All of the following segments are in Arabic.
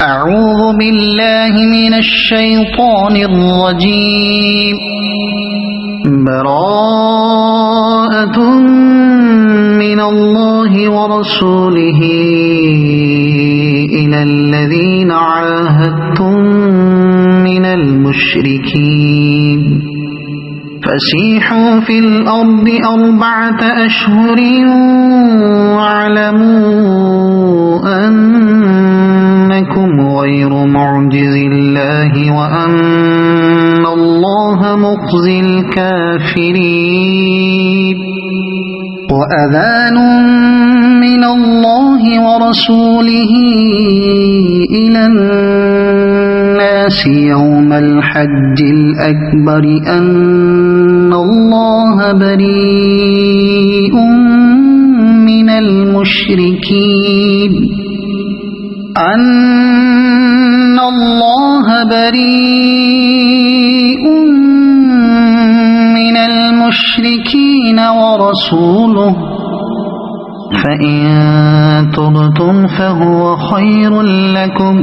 أعوذ بالله من الشيطان الرجيم. براءة من الله ورسوله إلى الذين عاهدتم من المشركين فسيحوا في الأرض 4 أشهر واعلموا أنكم غير معجز الله وأن الله مخزي الكافرين. وأذان من الله ورسوله إلى الناس يوم الحج الأكبر أن الله بريء من المشركين ورسوله فإن تبتم فهو خير لكم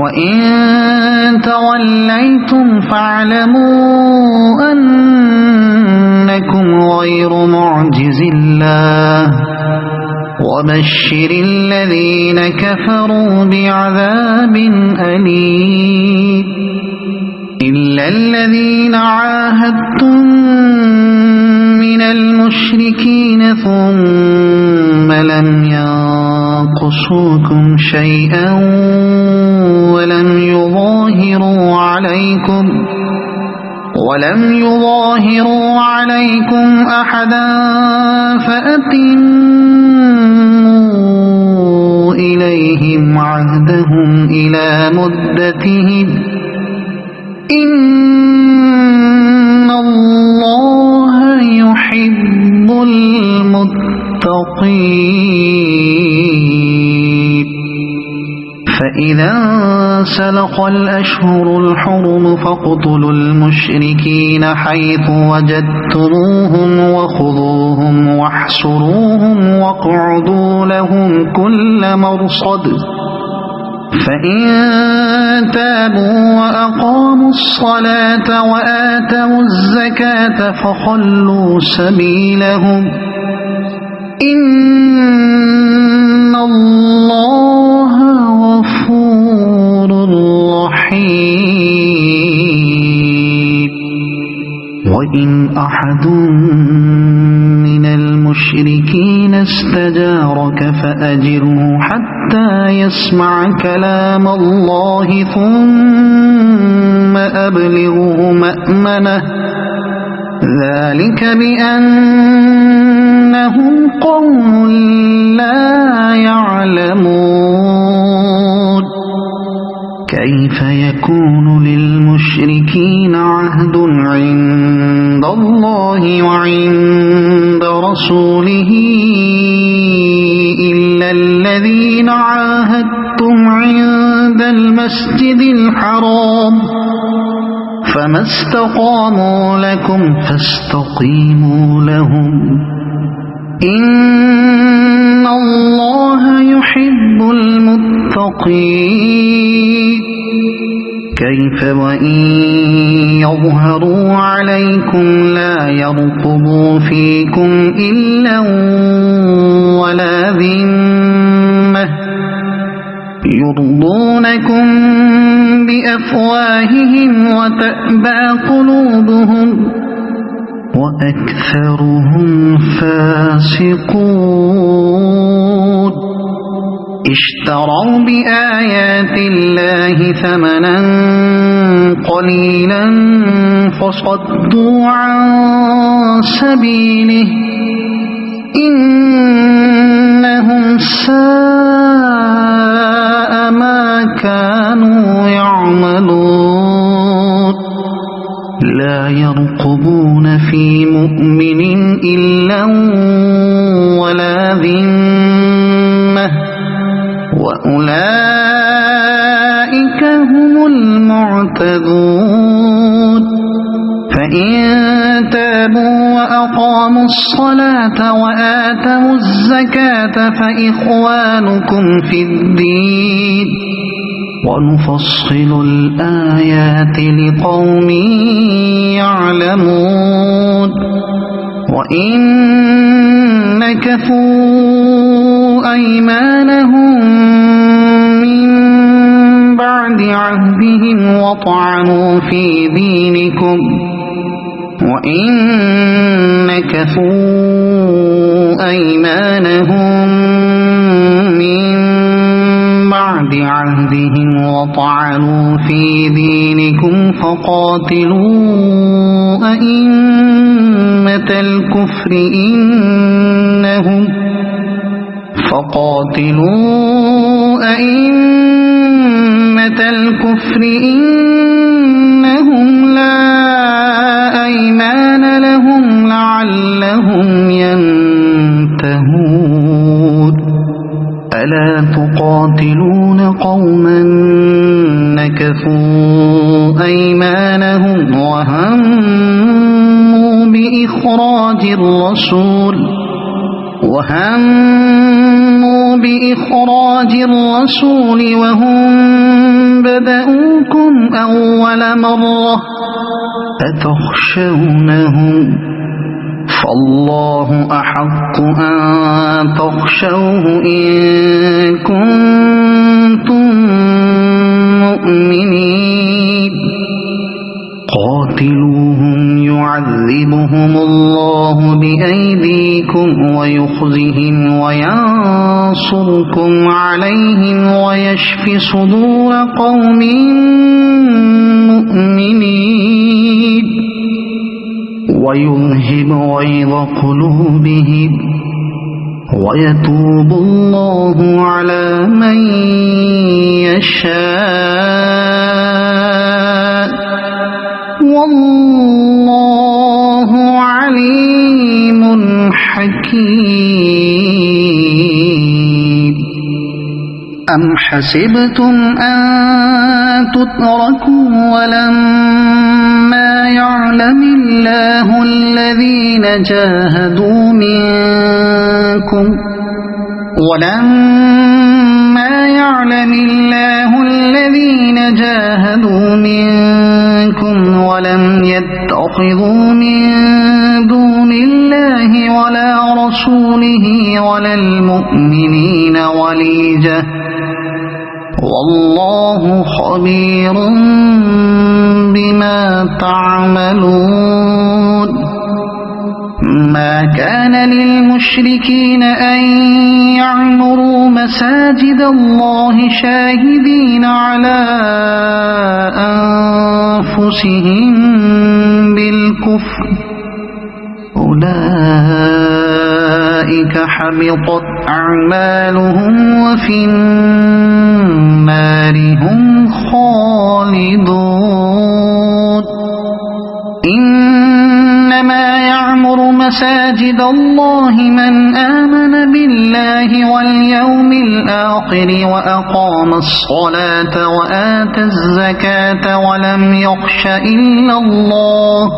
وإن توليتم فاعلموا أنكم غير معجز الله وبشر الذين كفروا بعذاب أليم. إلا الذين عاهدتم من المشركين ثم لم ينقصوكم شيئا ولم يظاهروا عليكم أحدا فأتموا إليهم عهدهم إلى مدتهم إن الله يحب المتقين. فإذا انسلخ الأشهر الحرم فاقتلوا المشركين حيث وجدتموهم وخذوهم واحصروهم واقعدوا لهم كل مرصد. فإن تابوا وأقاموا الصلاة وآتوا الزكاة فخلوا سبيلهم إن الله غفور رحيم. وإن أحد من المشركين استجارك فأجره حتى يسمع كلام الله ثم أبلغه مأمنه ذلك بأنهم قوم لا يعلمون. كيف يكون للمشركين عهد عند الله وعند رسوله إلا الذين عاهدتم عند المسجد الحرام فما استقاموا لكم فاستقيموا لهم إن الله يحب المتقين. كيف وإن يظهروا عليكم لا يرقبوا فيكم إلا ولا ذمة يرضونكم بأفواههم وتأبى قلوبهم وأكثرهم فاسقون. اشتروا بآيات الله ثمنا قليلا فصدوا عن سبيله إنهم ساء ما كانوا يعملون. لا يرقبون في مؤمن إلا ولا ذمة وأولئك هم المعتدون. فإن تابوا وأقاموا الصلاة وآتوا الزكاة فإخوانكم في الدين ونفصل الآيات لقوم يعلمون وإن نكثوا أيمانهم من بعد عهدهم وطعنوا في دينكم فقاتلوا أئمة الكفر إنهم لا أيمان لهم لعلهم ينتهون ألا تقاتلون قوما نكثوا أيمانهم وهموا بإخراج الرسول وهم بدأوكم أول مرة أتخشونهم فالله أحق أن تخشوه إن كنتم مؤمنين قاتلوهم يعذبهم الله بأيديكم ويخزهم وينصركم عليهم ويشف صدور قوم مؤمنين ويذهب غيظ قلوبهم ويتوب الله على من يشاء والله عليم حكيم أم حسبتم أن تتركوا ولما يعلم الله الذين جاهدوا منكم ولم يتخذوا من دون الله ولا رسوله ولا المؤمنين وليجة والله خبير بما تعملون ما كان للمشركين أن يعمروا مساجد الله شاهدين على أنفسهم بالكفر أولئك حبطت أعمالهم وفي النار هم خالدون إنما يعمر مساجد الله من آمن بالله واليوم الآخر وأقام الصلاة وآتى الزكاة ولم يخش إلا الله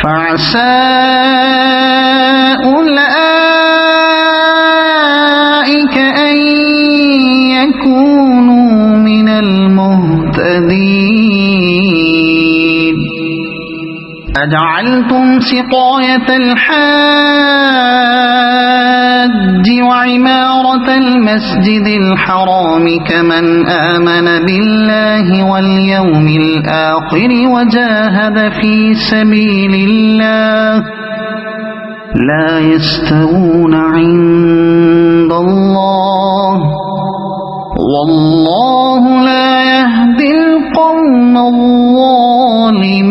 فعسى أولئك أن يكونوا من المهتدين أجعلتم سقاية الحاج وعمارة المسجد الحرام كمن آمن بالله واليوم الآخر وجاهد في سبيل الله لا يستوون عند الله والله لا يهدي القوم الظالمين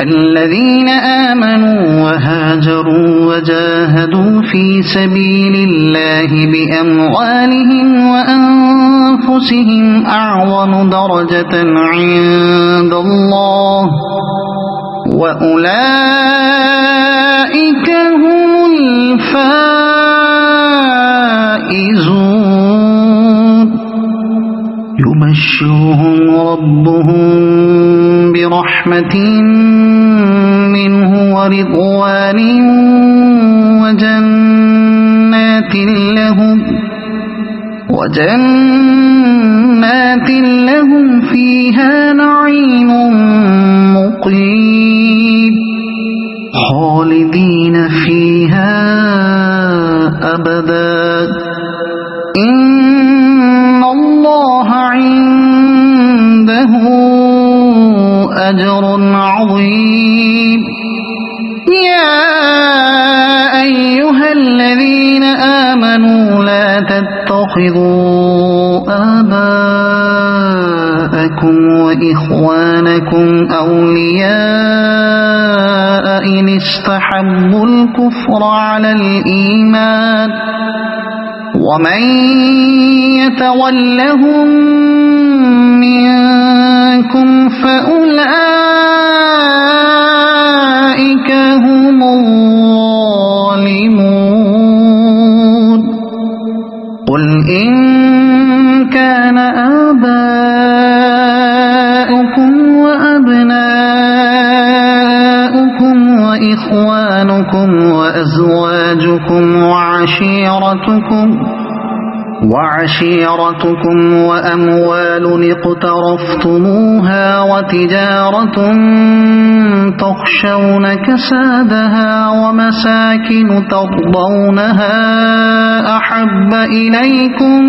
الذين آمنوا وهاجروا وجاهدوا في سبيل الله بأموالهم وأنفسهم أعظم درجة عند الله وأولئك هم الفائزون يبشرهم ربهم برحمة ورضوان وجنات لهم فيها نعيم مقيم خالدين فيها أبدا إن الله عنده أجر عظيم يا أيها الذين آمنوا لا تتخذوا آباءكم وإخوانكم أولياء إن استحبوا الكفر على الإيمان ومن يتولهم منكم فأولئك هم الظالمون قل إن كان آباؤكم وأبناؤكم وإخوانكم وأزواجكم وعشيرتكم وأموال اقترفتموها وتجارة تخشون كسادها ومساكن ترضونها أحب إليكم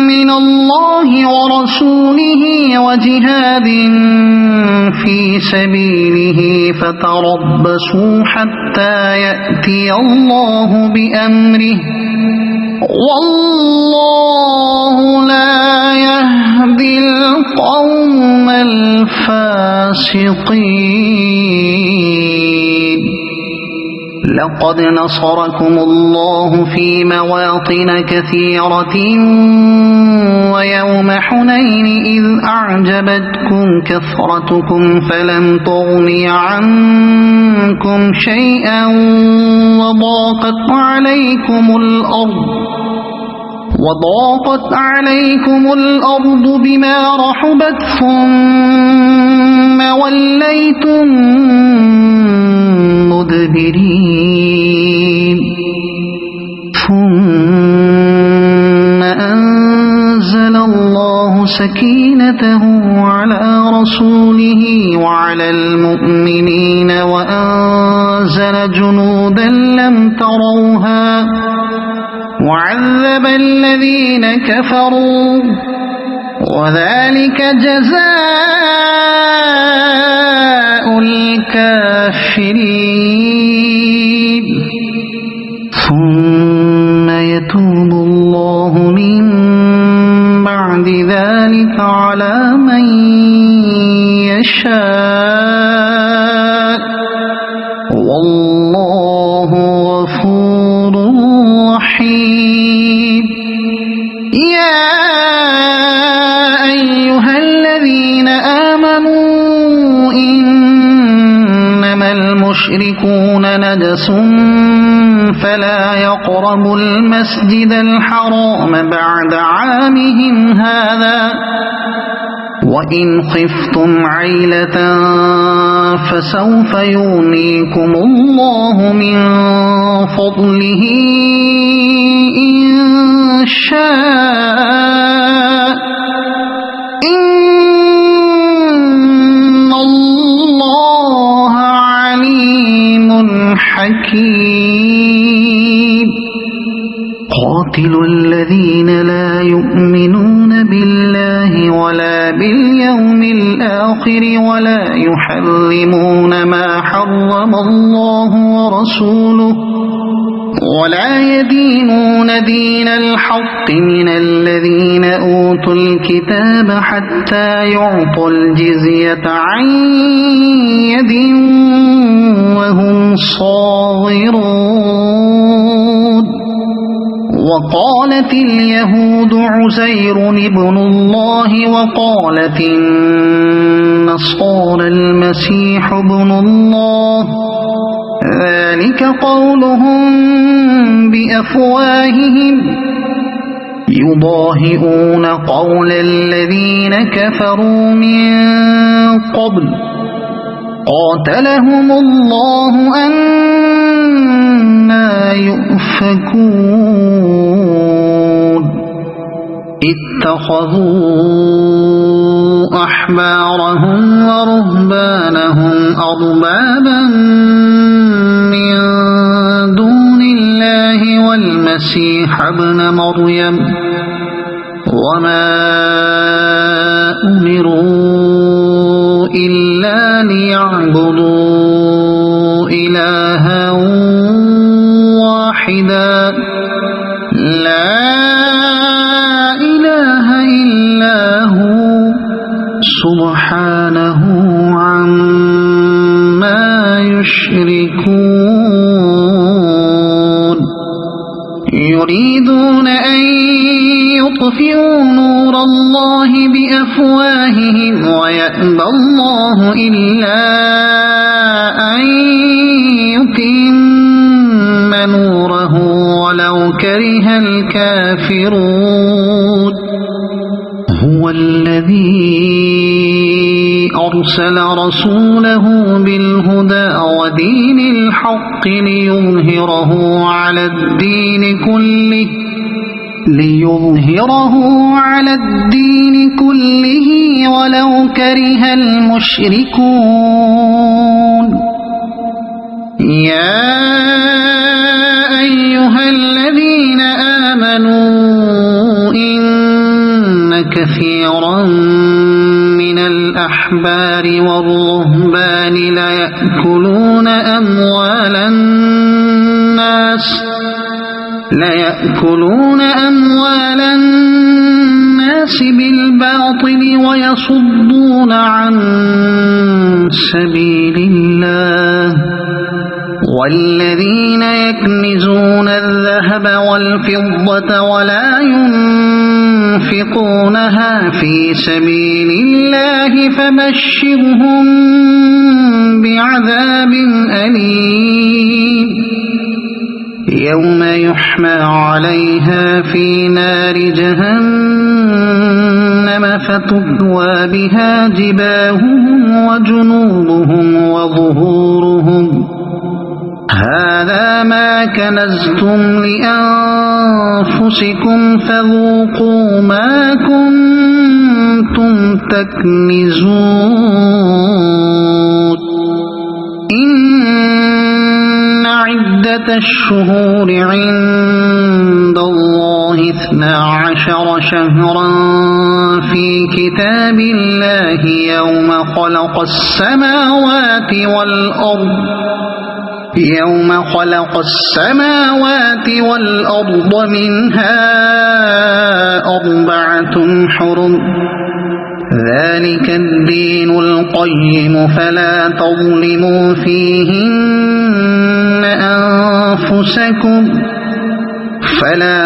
من الله ورسوله وجهاد في سبيله فتربصوا حتى يأتي الله بأمره والله لا يهدي القوم الفاسقين لقد نصركم الله في مواطن كثيرة ويوم حنين إذ أعجبتكم كثرتكم فلم تغن عنكم شيئا وضاقت عليكم الأرض بما رحبت ثم وليتم مدبرين ثم أنزل الله سكينته على رسوله وعلى المؤمنين وأنزل جنودا لم تروها وعذب الذين كفروا وذلك جزاء الكافرين ثم يتوب الله من بعد ذلك على من يشاء والله غفور رحيم يا أيها الذين آمنوا إنما المشركون نجس فلا يقربوا المسجد الحرام بعد عامهم هذا وإن خفتم عيلة فسوف يغنيكم الله من فضله إن شاء إن الله عليم حكيم قاتلوا الذين لا يؤمنون بالله ولا باليوم الآخر ولا يحرمون ما حرم الله ورسوله ولا يدينون دين الحق من الذين أوتوا الكتاب حتى يعطوا الجزية عن يد وهم صاغرون وقالت اليهود عزير ابن الله وقالت النصارى المسيح ابن الله ذلك قولهم بأفواههم يضاهئون قول الذين كفروا من قبل قاتلهم الله أنى يؤفكون اتخذوا أحبارهم ورهبانهم أربابا من دون الله والمسيح ابن مريم وما أمروا إلا ليعبدوا إلها واحدا لا إله إلا هو سبحانه عما يشركون يريدون أن يطفئوا نور الله بأفواههم ويأبى الله إلا أن يتم نوره ولو كره الكافرون هو الذي أرسل رسوله بالهدى ودين الحق ليظهره على الدين كله ولو كره المشركون يا أيها الذين آمنوا إن كثيرا من الأحبار والرهبان ليأكلون أموال الناس بالباطل ويصدون عن سبيل الله والذين يكنزون الذهب والفضة ولا ينفقونها في سبيل الله فبشرهم بعذاب أليم يوم يحمى عليها في نار جهنم فتكوى بها جباههم وجنوبهم وظهورهم هذا ما كنزتم لأنفسكم فذوقوا ما كنتم تكنزون إن عدة الشهور عند الله 12 شهرا في كتاب الله يوم خلق السماوات والأرض منها 4 حرم ذلك الدين القيم فلا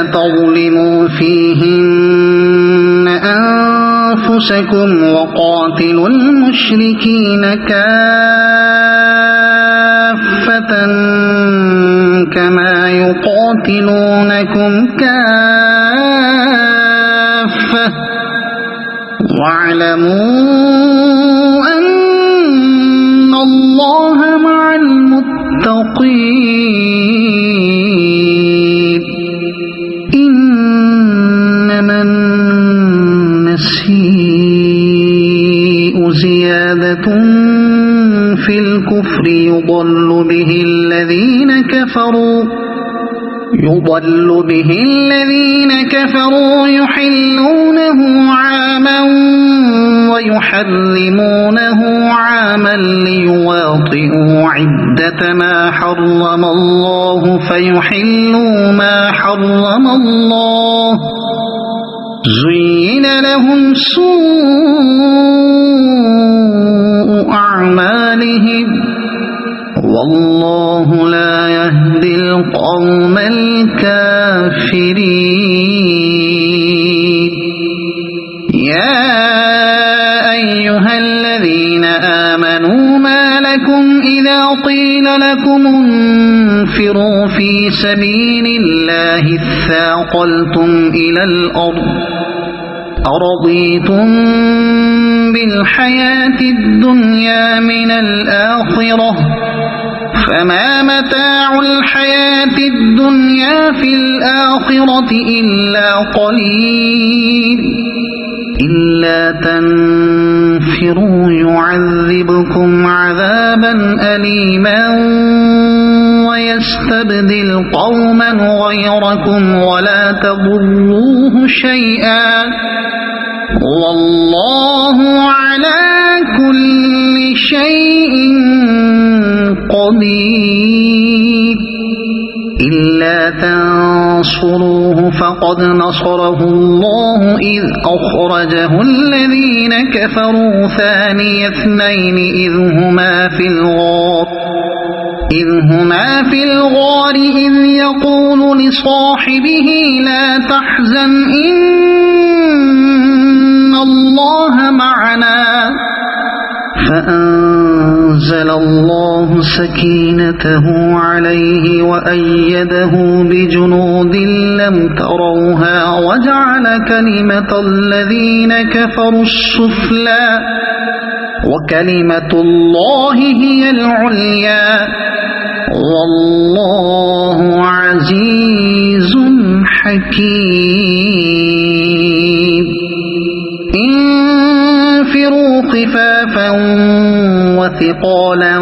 تظلموا فيهن أنفسكم وقاتلوا المشركين كافة كما يقاتلونكم كافة واعلموا أن الله مع المتقين إنما النسيء زيادة في الكفر يضل به الذين كفروا يحلونه عاما ويحرمونه عاما ليواطئوا عدة ما حرم الله فيحلوا ما حرم الله زين لهم سوء أعمالهم والله لا يهدي القوم الكافرين يا أيها الذين آمنوا ما لكم إذا قيل لكم انفروا في سبيل الله اثاقلتم إلى الأرض أرضيتم بالحياة الدنيا من الآخرة فما متاع الحياة الدنيا في الآخرة إلا قليل إلا تنفروا يعذبكم عذابا أليما ويستبدل قوما غيركم ولا تضروه شيئا والله على كل شيء قدير إلا تنصروه فقد نصره الله إذ أخرجه الذين كفروا ثاني اثنين إذ هما في الغار إذ يقول لصاحبه لا تحزن إن الله معنا فأنزل الله سكينته عليه وأيده بجنود لم تروها وجعل كلمة الذين كفروا السفلى وكلمة الله هي العليا والله عزيز حكيم انفروا خفافا وثقالا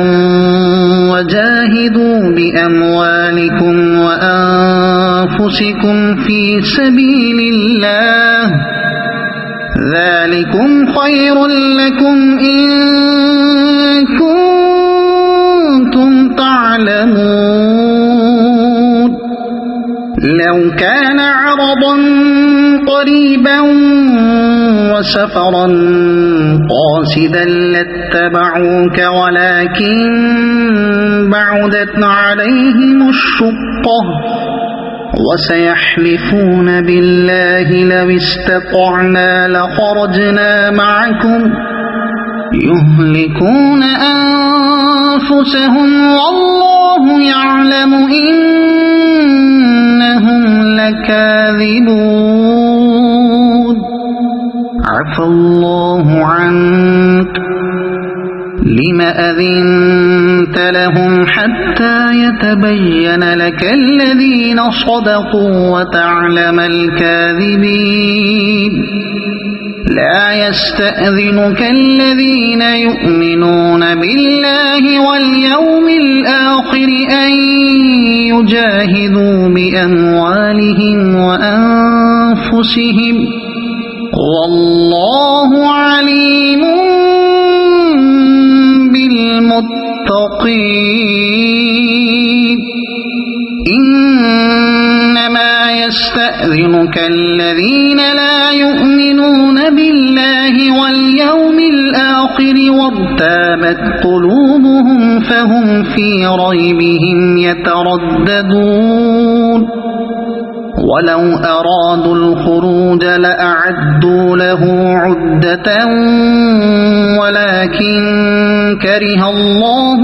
وجاهدوا بأموالكم وأنفسكم في سبيل الله ذلكم خير لكم إن كنتم تعلمون لو كان عرضا قريبا وسفرا قاصدا لاتبعوك ولكن بعدت عليهم الشقة وسيحلفون بالله لو استطعنا لخرجنا معكم يهلكون أنفسهم والله يعلم إنهم لكاذبون عفى الله عنك لم أذنت لهم حتى يتبين لك الذين صدقوا وتعلم الكاذبين لا يستأذنك الذين يؤمنون بالله واليوم الآخر أن يجاهدوا بأموالهم وأنفسهم والله عليم بالمتقين إنما يستأذنك الذين لا يؤمنون بالله واليوم الآخر وارتابت قلوبهم فهم في ريبهم يترددون ولو أرادوا الخروج لأعدوا له عدة ولكن كره الله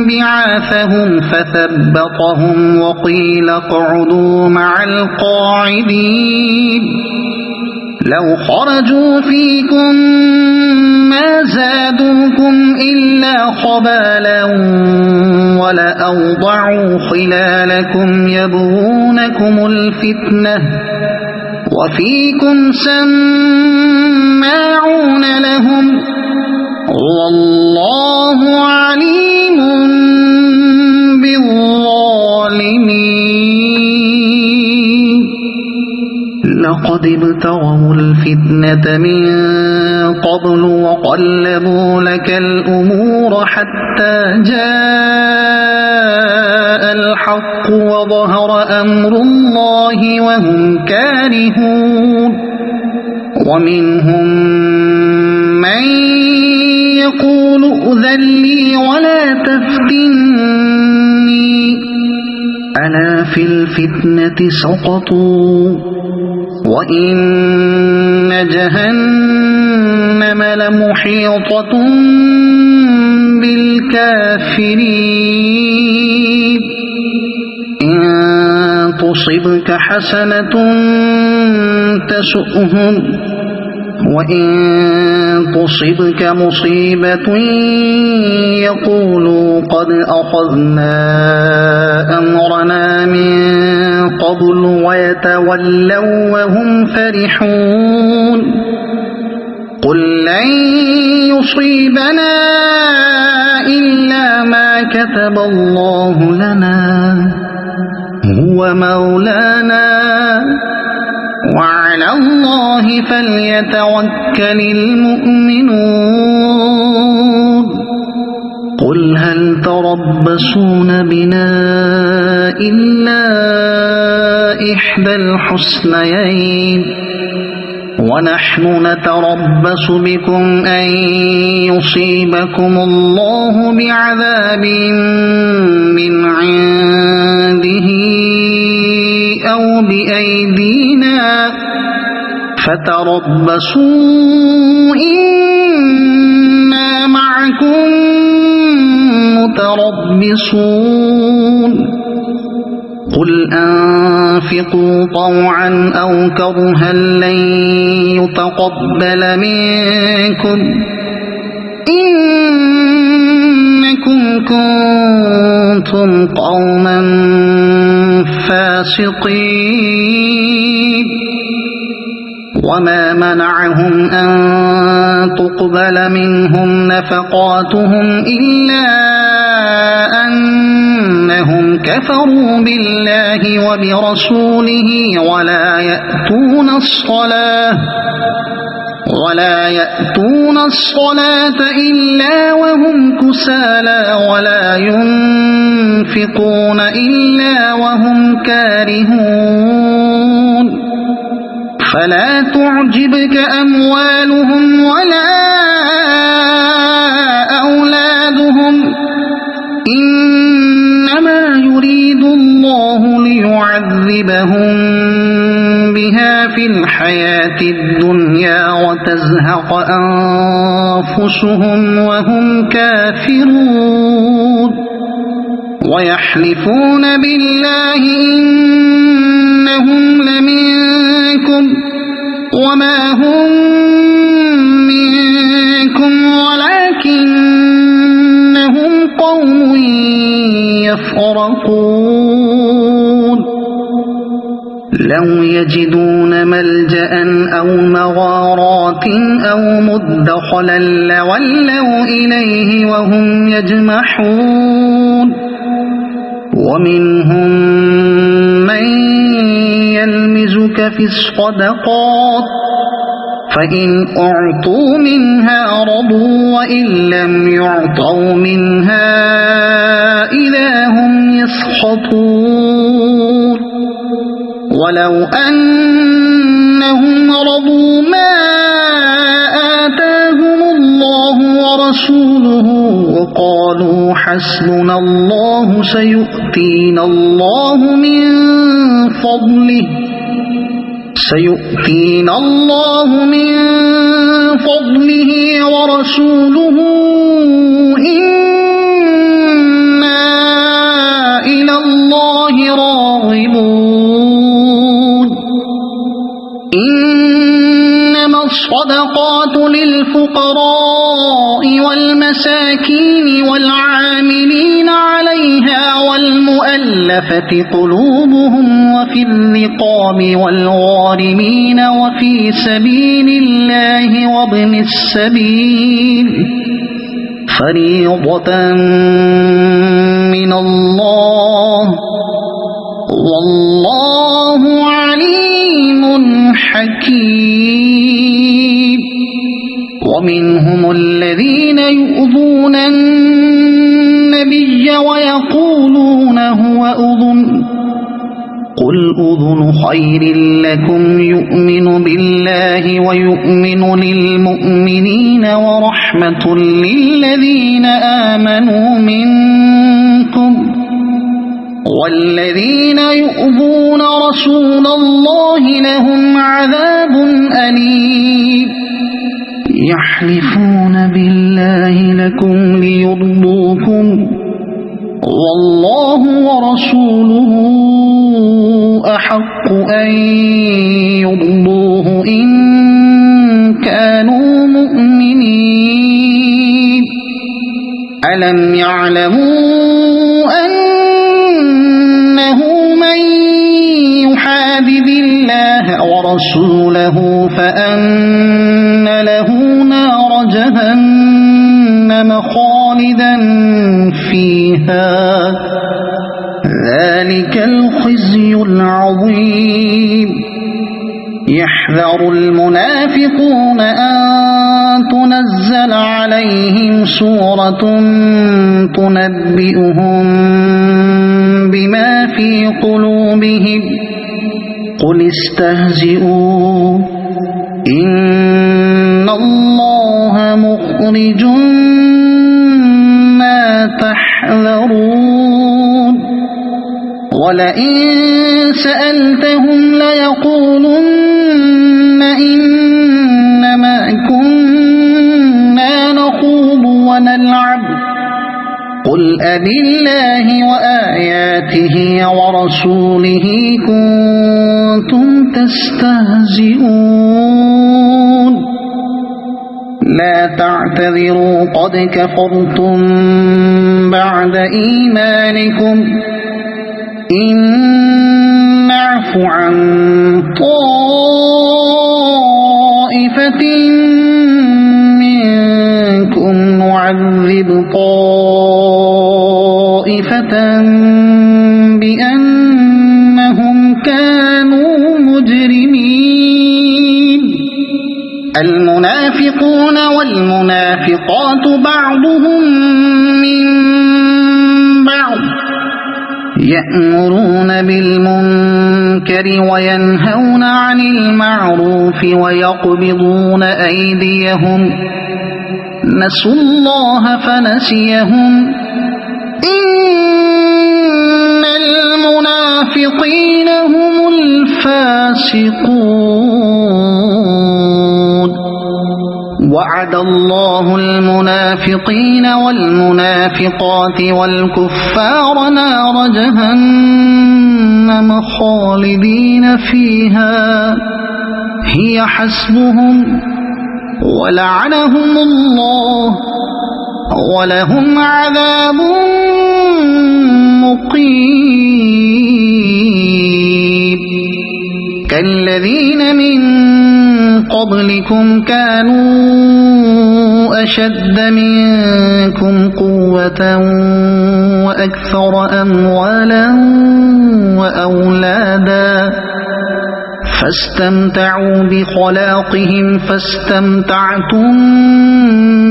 بعاثهم فثبطهم وقيل اقعدوا مع القاعدين لو خرجوا فيكم ما زادوكم إلا خبالا ولأوضعوا خلالكم يبغونكم الفتنة وفيكم سماعون لهم والله عليم بالظالمين لقد ابتغوا الفتنة من قبل وقلبوا لك الأمور حتى جاء الحق وظهر أمر الله وهم كارهون ومنهم من يقول ائذن لي ولا تفتني ألا في الفتنة سقطوا وإن جهنم لمحيطة بالكافرين إن تصبك حسنة تسؤهم وإن تصبك مصيبة يقولوا قد أخذنا أمرنا من قبل ويتولوا وهم فرحون قل لن يصيبنا إلا ما كتب الله لنا هو مولانا وعلى الله فليتوكل المؤمنون قل هل تربصون بنا إلا إحدى الحسنيين ونحن نتربص بكم أن يصيبكم الله بعذاب من عنده أو بأيدينا فتربصوا إنا معكم متربصون قل أنفقوا طوعا أو كرها لن يتقبل منكم إنكم كنتم قوما فاسقين وما منعهم أن تقبل منهم نفقاتهم إلا أنهم كفروا بالله وبرسوله ولا يأتون الصلاة إلا وهم كسالى ولا ينفقون إلا وهم كارهون فلا تعجبك أموالهم ولا أولادهم إنما يريد الله ليعذبهم بها في الحياة الدنيا وتزهق أنفسهم وهم كافرون ويحلفون بالله إنهم لمنكم وما هم منكم ولكنهم قوم يفرقون لو يجدون ملجأ أو مغارات أو مدخلا لولوا إليه وهم يجمحون ومنهم من يلمزك في الصدقات فإن أعطوا منها رضوا وإن لم يعطوا منها إذا هم يسخطون ولو أنهم رضوا ما آتاهم الله ورسوله وقالوا حسبنا الله سيؤتينا الله من فضله ورسوله إنا إلى الله راغبون إنما الصدقات للفقراء والمساكين والعاملين عليها والمؤلفة قلوبهم وفي الرقاب والغارمين وفي سبيل الله وابن السبيل فريضة من الله والله عليم حكيم ومنهم الذين يؤذون النبي ويقولون هو أذن قل أذن خير لكم يؤمن بالله ويؤمن للمؤمنين ورحمة للذين آمنوا منكم والذين يؤذون رسول الله لهم عذاب أليم يحلفون بالله لكم ليرضوكم والله ورسوله أحق أن يرضوه إن كانوا مؤمنين ألم يعلموا أنه من يحادد الله ورسوله فأن له نار جهنم خالدا فيها ذلك الخزي العظيم يحذر المنافقون أن تنزل عليهم سورة تنبئهم بما في قلوبهم قل استهزئوا إن الله مخرج ما تحذرون ولئن سألتهم ليقولن إنما كنا نخوض ونلعب قل أبالله وآياته ورسوله كنتم تستهزئون لا تعتذروا قد كفرتم بعد إيمانكم إن نعف عن طائفة منكم نعذب طائفة بأنهم كانوا مجرمين المنافقون والمنافقات بعضهم من بعض يأمرون بالمنكر وينهون عن المعروف ويقبضون أيديهم نسوا الله فنسيهم إن المنافقين هم الفاسقون وعد الله المنافقين والمنافقات والكفار نار جهنم خالدين فيها هي حسبهم ولعنهم الله ولهم عذاب مقيم كالذين من قبلكم كانوا أشد منكم قوة وأكثر أموالا وأولادا فاستمتعوا بخلاقهم فاستمتعتم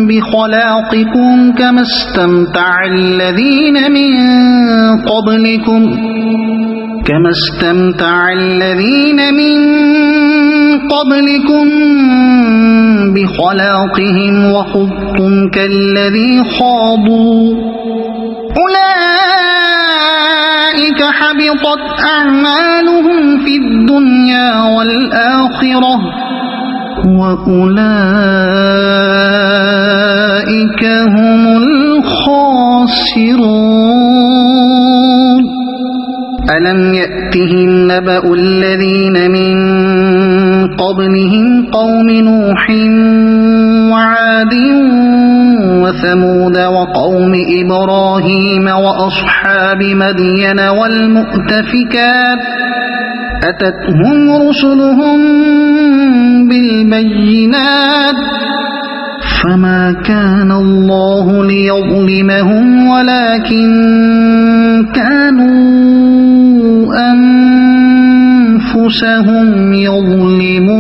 بخلاقكم كما استمتع الذين من قبلكم بخلاقهم وخضتم كالذي خاضوا أولئك حبطت أعمالهم في الدنيا والآخرة وأولئك هم الخاسرون ألم يأتهم نبأ الذين من قبلهم قوم نوح وعاد وثمود وقوم إبراهيم وأصحاب مدين والمؤتفكات أتتهم رسلهم بالبينات فما كان الله ليظلمهم ولكن كانوا أنفسهم يظلمون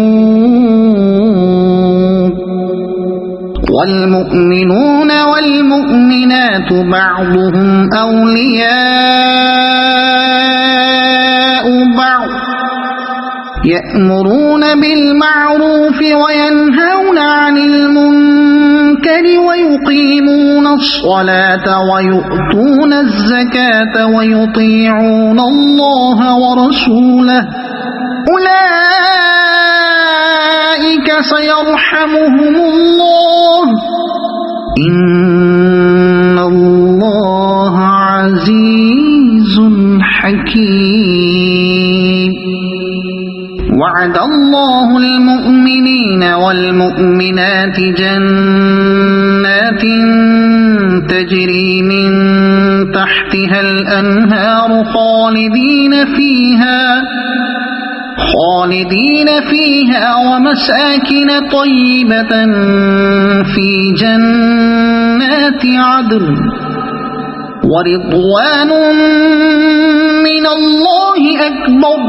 والمؤمنون والمؤمنات بعضهم أولياء بعض يأمرون بالمعروف وينهون عن المنكر ويقيمون الصلاة ويؤتون الزكاة ويطيعون الله ورسوله أولئك سيرحمهم الله إن الله عزيز حكيم وعد الله المؤمنين والمؤمنات جنات تجري من تحتها الأنهار خالدين فيها ومساكن طيبة في جنات عدن ورضوان من الله أكبر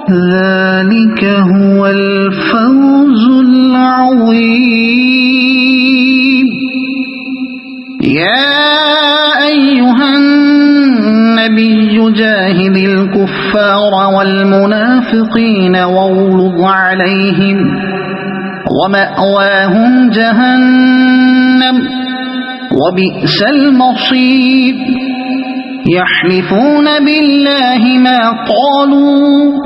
ذلك هو الفوز العظيم يا أيها النبي جاهد الكفار والمنافقين واغلظ عليهم ومأواهم جهنم وبئس المصير يحلفون بالله ما قالوا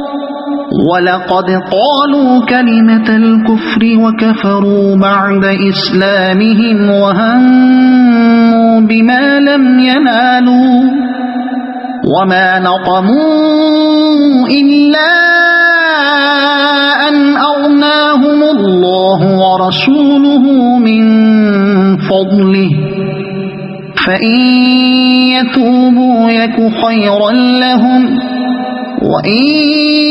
ولقد قالوا كلمة الكفر وكفروا بعد إسلامهم وهموا بما لم ينالوا وما نقموا إلا أن أغناهم الله ورسوله من فضله فإن يتوبوا يك خيرا لهم وإن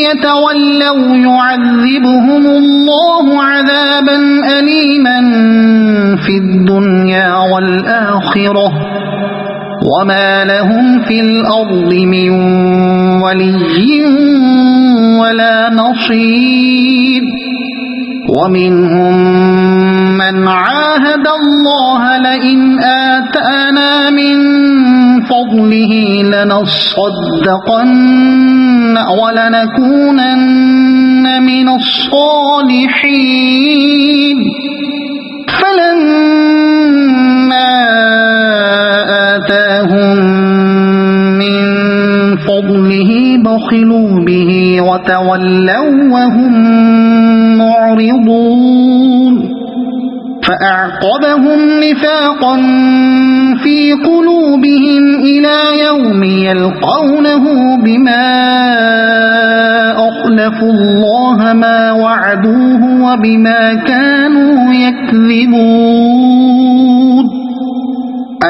يتولوا يعذبهم الله عذابا أليما في الدنيا والآخرة وما لهم في الأرض من ولي ولا نصير ومنهم من عاهد الله لئن آتانا من فضله لنصدقن ولنكونن من الصالحين فلما آتاهم من فضله بخلوا به وتولوا وهم معرضون فأعقبهم نفاقا في قلوبهم إلى يوم يلقونه بما أخلفوا الله ما وعدوه وبما كانوا يكذبون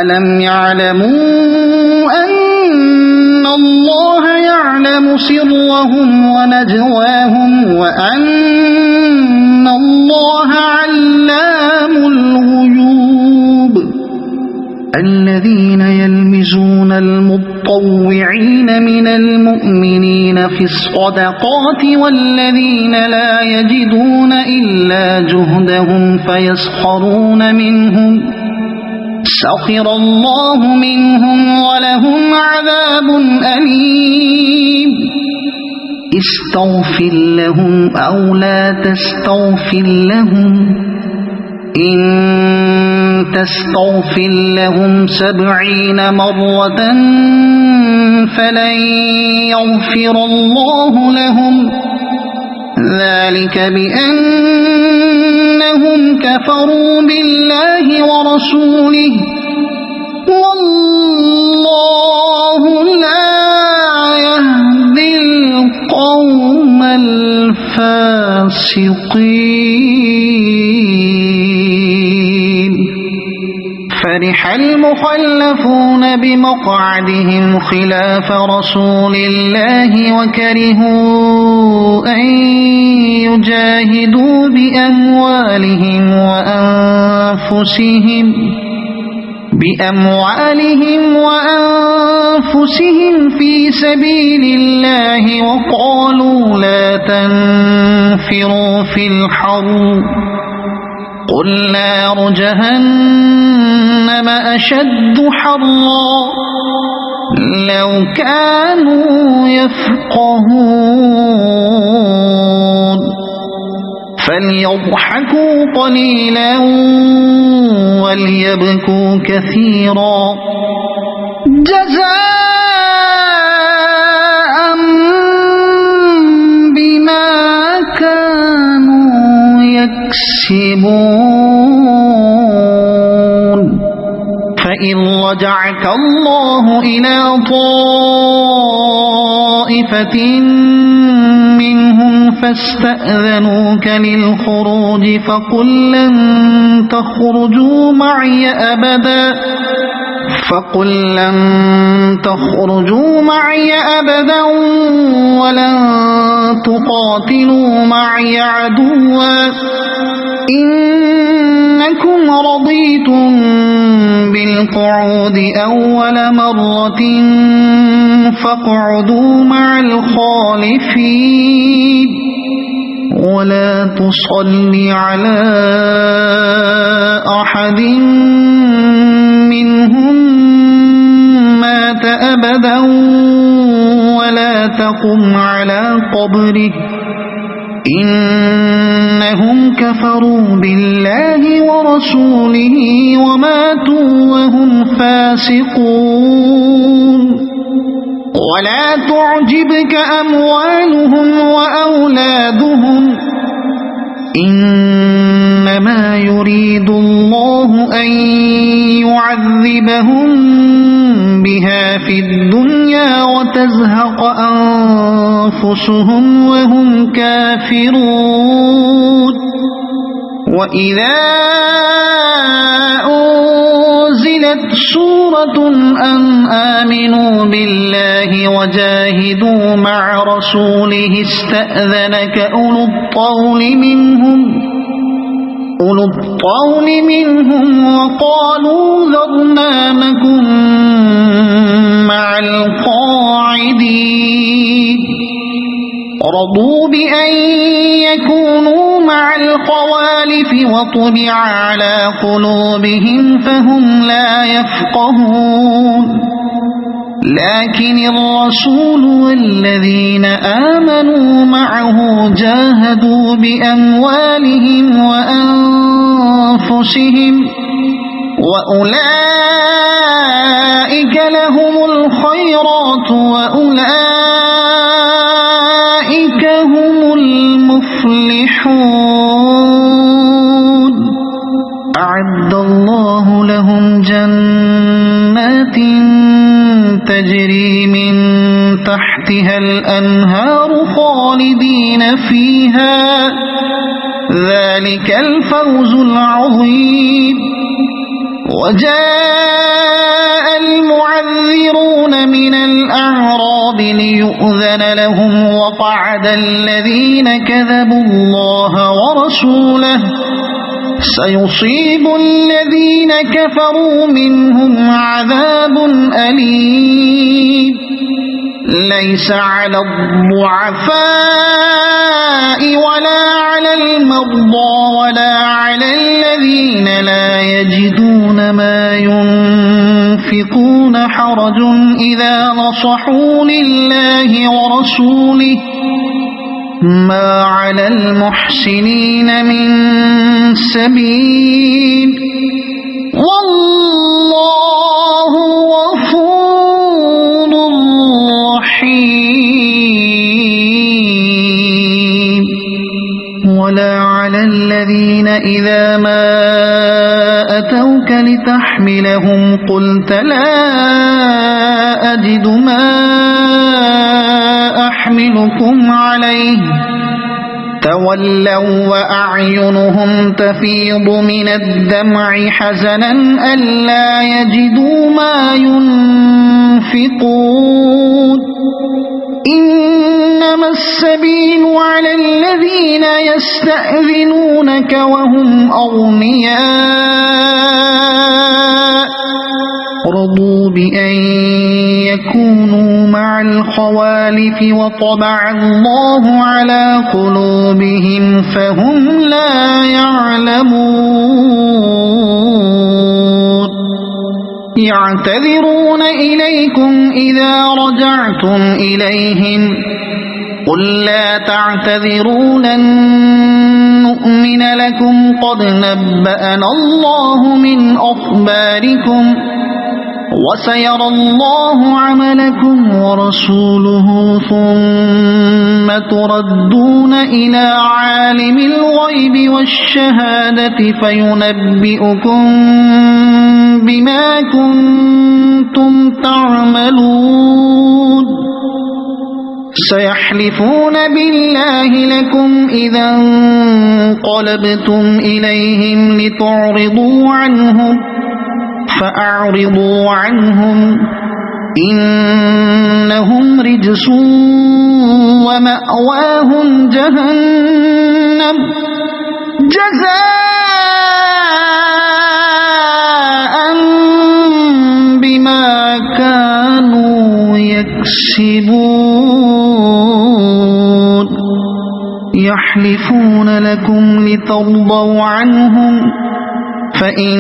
ألم يعلموا أن الله يعلم سرهم ونجواهم وأن الله علام الغيوب الذين يلمزون المطوعين من المؤمنين في الصدقات والذين لا يجدون إلا جهدهم فيسخرون منهم سخر الله منهم ولهم عذاب أليم استغفر لهم أو لا تستغفر لهم إن تستغفر لهم 70 مرة فلن يغفر الله لهم ذلك بأنهم كفروا بالله ورسوله والله لا يهدي القوم الفاسقين فرح المخلفون بمقعدهم خلاف رسول الله وكرهوا أن يجاهدوا بأموالهم وأنفسهم في سبيل الله وقالوا لا تنفروا في الحر قل نار جهنم أشد حرا لو كانوا يفقهون فليضحكوا قليلا وليبكوا كثيرا جزاء بما كانوا يكسبون فإن رجعك الله إلى طائفة منهم فاستأذنوك للخروج فقل لن تخرجوا معي أبدا ولن تقاتلوا معي عدوا إنكم رضيتم بالقعود أول مرة فاقعدوا مع الخالفين ولا تصل على أحد منهم مات أبدا ولا تقم على قبره إنهم كفروا بالله ورسوله وماتوا وهم فاسقون ولا تعجبك أموالهم وأولادهم إنما يريد الله أن يعذبهم بها في الدنيا وتزهق أنفسهم وهم كافرون وإذا أنزلت سورة أن آمنوا بالله وجاهدوا مع رسوله استأذنك أولو الطول منهم وقالوا ذرنا نكن مع القاعدين رضوا بأن يكونوا مع الخوالف وطبع على قلوبهم فهم لا يفقهون لكن الرسول والذين آمنوا معه جاهدوا بأموالهم وأنفسهم وأولئك لهم الخيرات وأولئك هم المفلحون أعد الله لهم جنات تجري من تحتها الأنهار خالدين فيها ذلك الفوز العظيم وجاء المعذرون من الأعراب ليؤذن لهم وقعد الذين كذبوا الله ورسوله سيصيب الذين كفروا منهم عذاب أليم ليس على الضعفاء ولا على المرضى ولا على الذين لا يجدون ما ينفقون حرج إذا نصحوا لله ورسوله ما على المحسنين من سبيل والله غفور رحيم ولا على الذين إذا ما أتوك لتحملهم قلت لا أجد ما أحملكم عليه تولوا وأعينهم تفيض من الدمع حزنا ألا يجدوا ما ينفقون إنما السبيل على الذين يستأذنونك وهم أغنياء رضوا بأن يكونوا مع الخوالف وطبع الله على قلوبهم فهم لا يعلمون يعتذرون إليكم إذا رجعتم إليهم قل لا تعتذروا لن نؤمن لكم قد نبأنا الله من أخباركم وسيرى الله عملكم ورسوله ثم تردون إلى عالم الغيب والشهادة فينبئكم بما كنتم تعملون سيحلفون بالله لكم إذا انقلبتم إليهم لتعرضوا عنهم فأعرضوا عنهم إنهم رجس ومأواهم جهنم جزاء بما كانوا يكسبون يحلفون لكم لترضوا عنهم فإن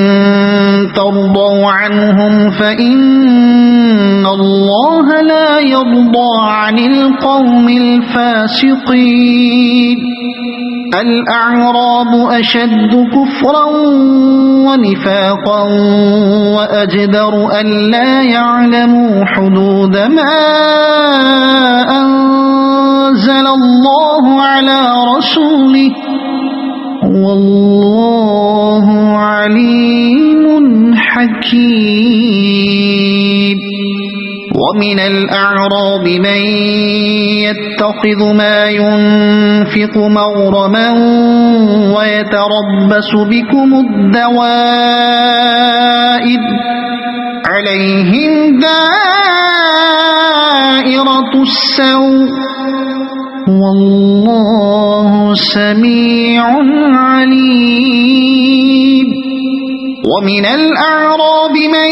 ترضوا عنهم فإن الله لا يرضى عن القوم الفاسقين الأعراب أشد كفرا ونفاقا وأجدر ألا يعلموا حدود ما أنزل الله على رسوله والله عليم حكيم ومن الأعراب من يتخذ ما ينفق مغرما ويتربص بكم الدوائر عليهم دائرة السوء والله سميع عليم ومن الأعراب من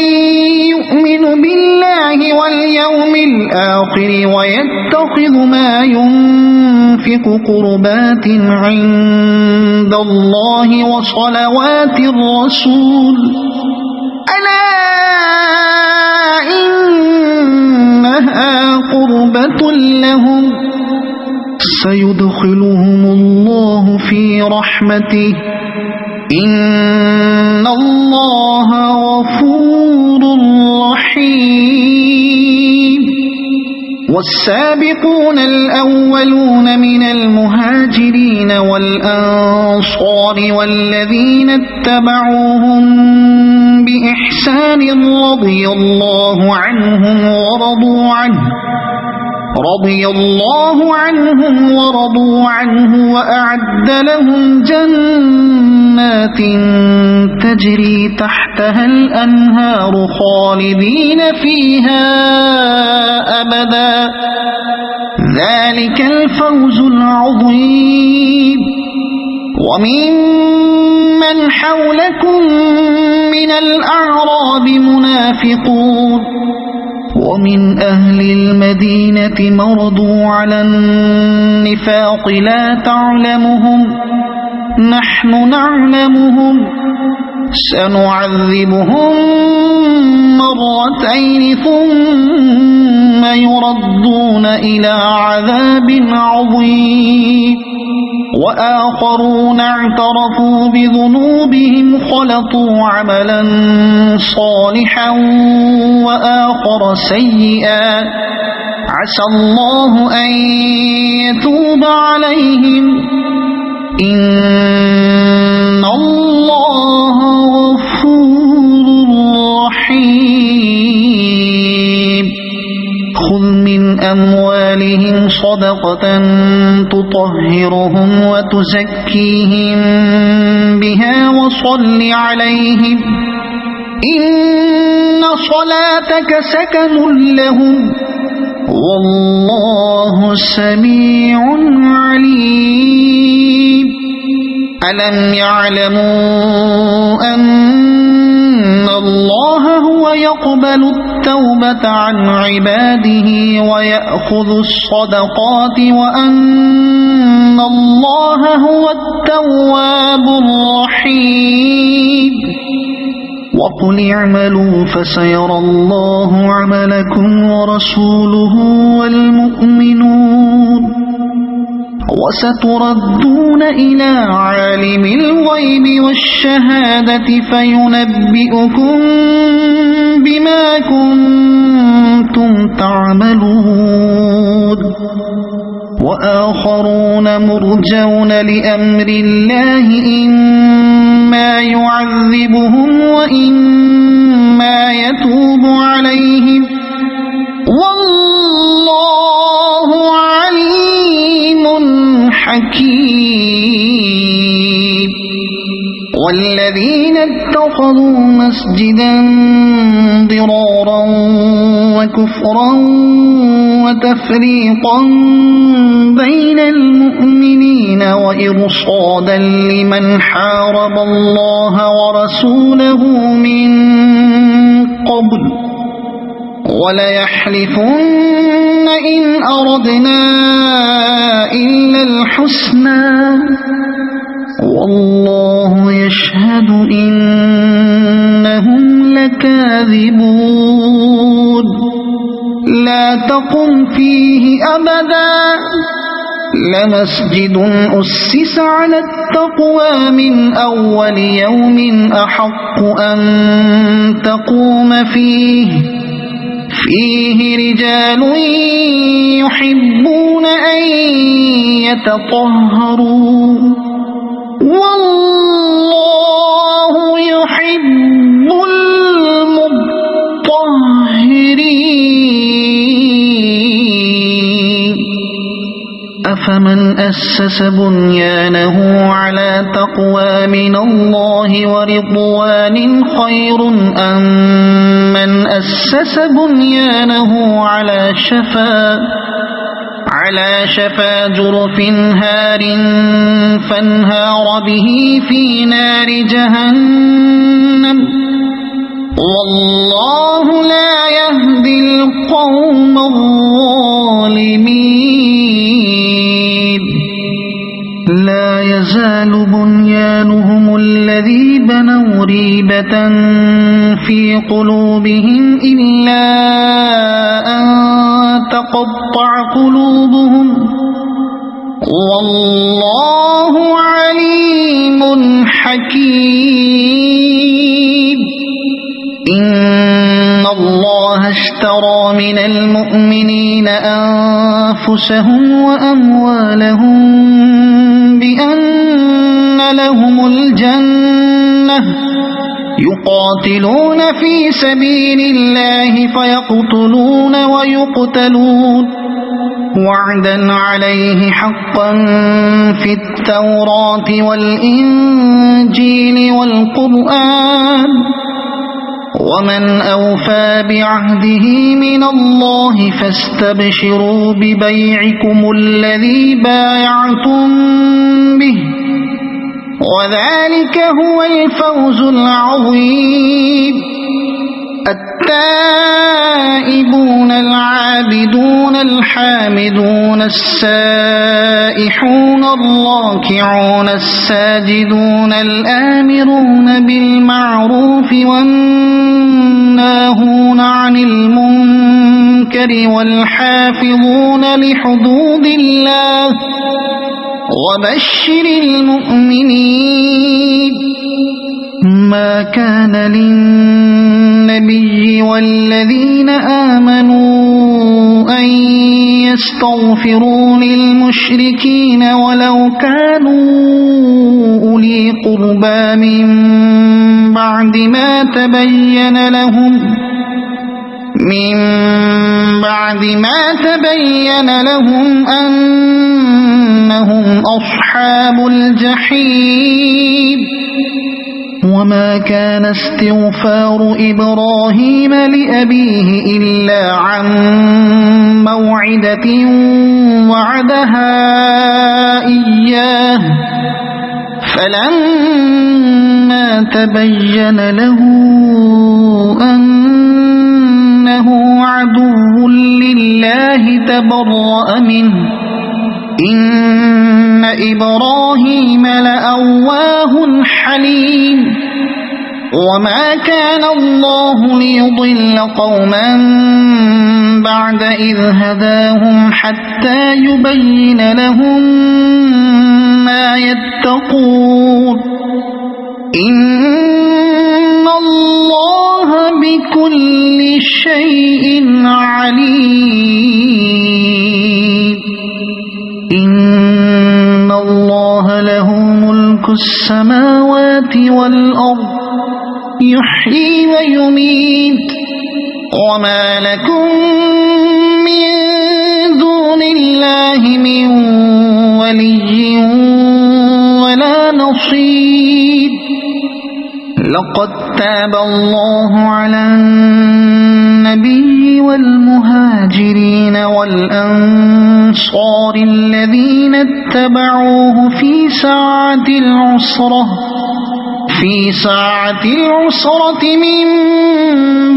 يؤمن بالله واليوم الآخر ويتخذ ما ينفق قربات عند الله وصلوات الرسول ألا إنها قربة لهم سيدخلهم الله في رحمته إن الله غفور رحيم والسابقون الأولون من المهاجرين والأنصار والذين اتبعوهم بإحسان رضي الله عنهم ورضوا عنه وأعد لهم جنات تجري تحتها الأنهار خالدين فيها أبدا ذلك الفوز العظيم وممن حولكم من الأعراب منافقون ومن أهل المدينة مرضوا على النفاق لا تعلمهم نحن نعلمهم سنعذبهم مرتين ثم يردون إلى عذاب عظيم وآخرون اعترفوا بذنوبهم خلطوا عملا صالحا وآخر سيئا عسى الله أن يتوب عليهم إن الله غفور رحيم خذ من أموالهم صدقة تطهرهم وتزكيهم بها وصل عليهم إن صلاتك سكن لهم والله سميع عليم ألم يعلموا أن الله هو يقبل التوبة عن عباده ويأخذ الصدقات وأن الله هو التواب الرحيم وقل اعملوا فسيرى الله عملكم ورسوله والمؤمنون وستردون إلى عالم الغيب والشهادة فينبئكم بما كنتم تعملون وآخرون مرجون لأمر الله إما يعذبهم وإما يتوب عليهم والله عليم حكيم والذين اتخذوا مسجدا ضرارا وكفرا وتفريقا بين المؤمنين وإرصادا لمن حارب الله ورسوله من قبل وليحلفن إن أردنا إلا الحسنى والله يشهد إنهم لكاذبون لا تقم فيه أبدا لمسجد أسس على التقوى من أول يوم أحق أن تقوم فيه رجال يحبون أن يتطهروا والله يحب المطهرين أفمن أسس بنيانه على تقوى من الله ورضوان خير أم من أسس بنيانه على شفا جرف هار فانهار به في نار جهنم والله لا يهدي القوم الظالمين لا يزال بنيانهم الذي بنوا ريبة في قلوبهم إلا أن تقطع قلوبهم والله عليم حكيم إن الله اشترى من المؤمنين أنفسهم وأموالهم بأن لهم الجنة يقاتلون في سبيل الله فيقتلون ويقتلون وعدا عليه حقا في التوراة والإنجيل والقرآن ومن أوفى بعهده من الله فاستبشروا ببيعكم الذي بايعتم به وذلك هو الفوز العظيم التائبون العابدون الحامدون السائحون الراكعون الساجدون الآمرون بالمعروف والناهون عن المنكر والحافظون لحدود الله وبشر المؤمنين ما كان للنبي والذين آمنوا أن يستغفروا للمشركين ولو كانوا أولي قربى من بعد ما تبين لهم أنهم أصحاب الجحيم وما كان استغفار إبراهيم لأبيه إلا عن موعدة وعدها إياه فلما تبين له أنه عدو لله تبرأ منه إن إبراهيم لأواه حليم وما كان الله ليضل قوما بعد إذ هداهم حتى يبين لهم ما يتقون إن الله بكل شيء عليم إن الله له ملك السماوات والأرض يحيي ويميت وما لكم من دون الله من ولي ولا نصير لقد تاب الله على النبي والمهاجرين والأنصار الذين اتبعوه في ساعة العسرة من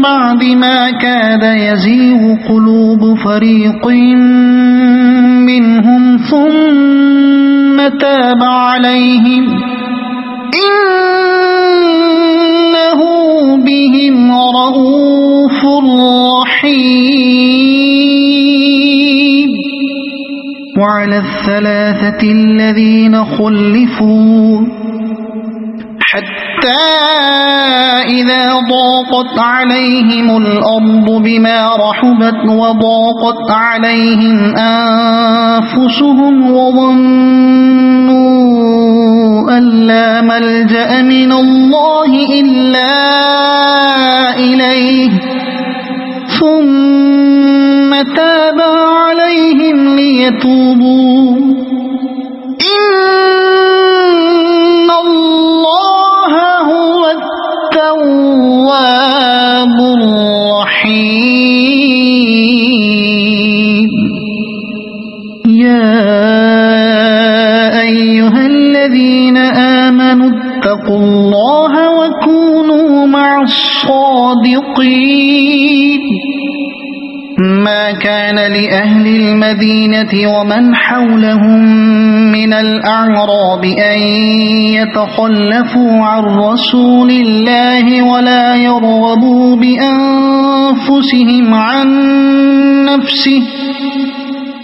بعد ما كاد يزيغ قلوب فريق منهم ثم تاب عليهم إنه بهم رءوف رحيم وعلى الثلاثة الذين خلفوا حتى إذا ضاقت عليهم الأرض بما رحبت وضاقت عليهم أنفسهم وظنوا أن لا ملجأ من الله إلا إليه ثم تاب عليهم ليتوبوا إن الله هو التواب الرحيم يا أيها الذين آمنوا اتقوا الله وكونوا مع الصادقين ما كان لأهل المدينة ومن حولهم من الأعراب أن يتخلفوا عن رسول الله ولا يرغبوا بأنفسهم عن نفسه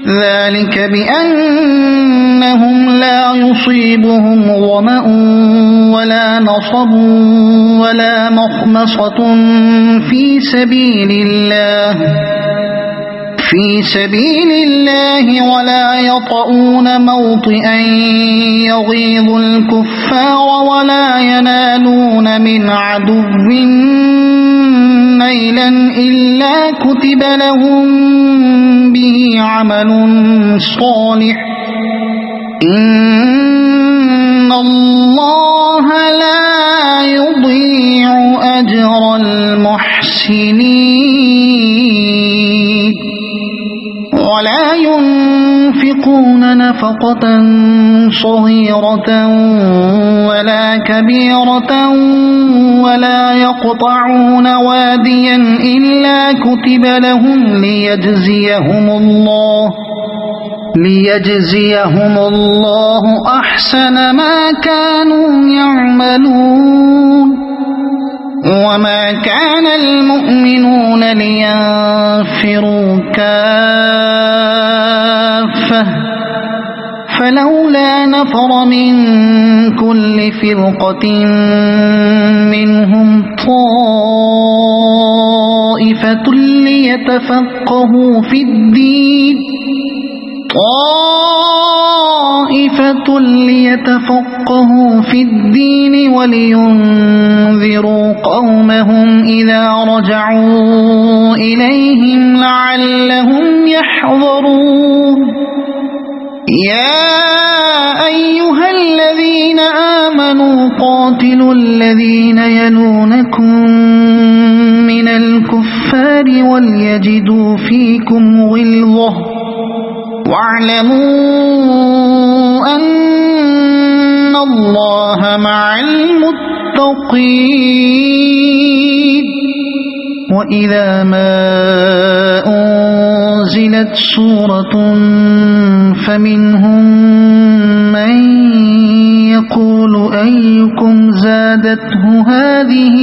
ذلك بأنهم لا يصيبهم ظمأ ولا نصب ولا مخمصة في سبيل الله ولا يطؤون موطئا يغيظ الكفار ولا ينالون من عدو نيلا إلا كتب لهم به عمل صالح إن الله لا يضيع أجر المحسنين ولا ينفقون نفقة صغيرة ولا كبيرة ولا يقطعون واديا إلا كتب لهم ليجزيهم الله أحسن ما كانوا يعملون وما كان المؤمنون لينفروا كافة فلولا نفر من كل فرقة منهم طائفة ليتفقهوا في الدين ولينذروا قومهم إذا رجعوا إليهم لعلهم يحذرون يا أيها الذين آمنوا قاتلوا الذين يلونكم من الكفار وليجدوا فيكم غلظة واعلموا أن الله مع المتقين وإذا ما أنزلت سورة فمنهم من يقول أيكم زادته هذه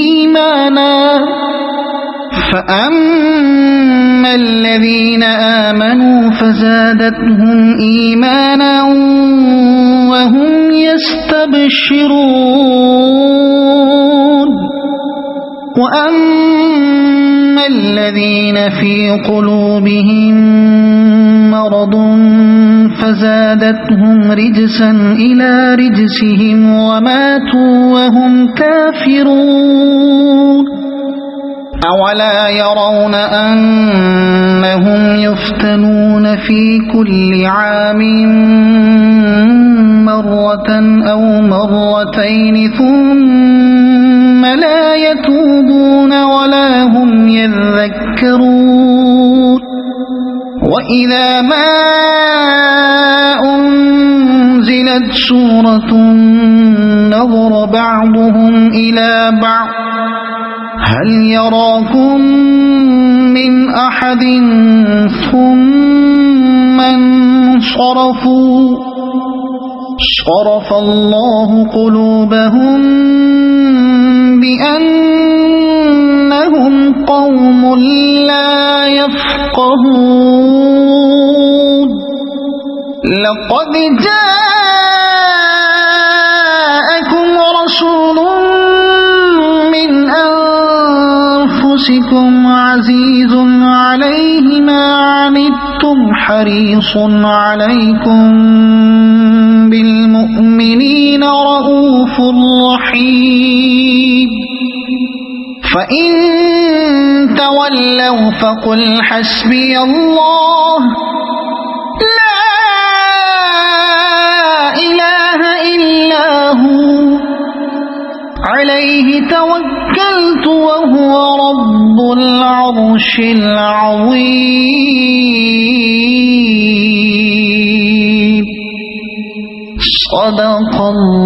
إيمانا فأما الذين آمنوا فزادتهم إيمانا وهم يستبشرون وأما الذين في قلوبهم مرض فزادتهم رجسا إلى رجسهم وماتوا وهم كافرون أولا يرون أنهم يفتنون في كل عام مرة أو مرتين ثم لا يتوبون ولا هم يذكرون وإذا ما أنزلت سورة نظر بعضهم إلى بعض هل يراكم من أحد ثم انصرفوا صرف الله قلوبهم بأنهم قوم لا يفقهون لقد جاءكم رسول من أنفسكم عزيز عليه ما عنتم حريص عليكم بالمؤمنين رؤوف رحيم فإن تولوا فقل حسبي الله لا إله إلا هو عليه توكلت وهو رب العرش العظيم صدق الله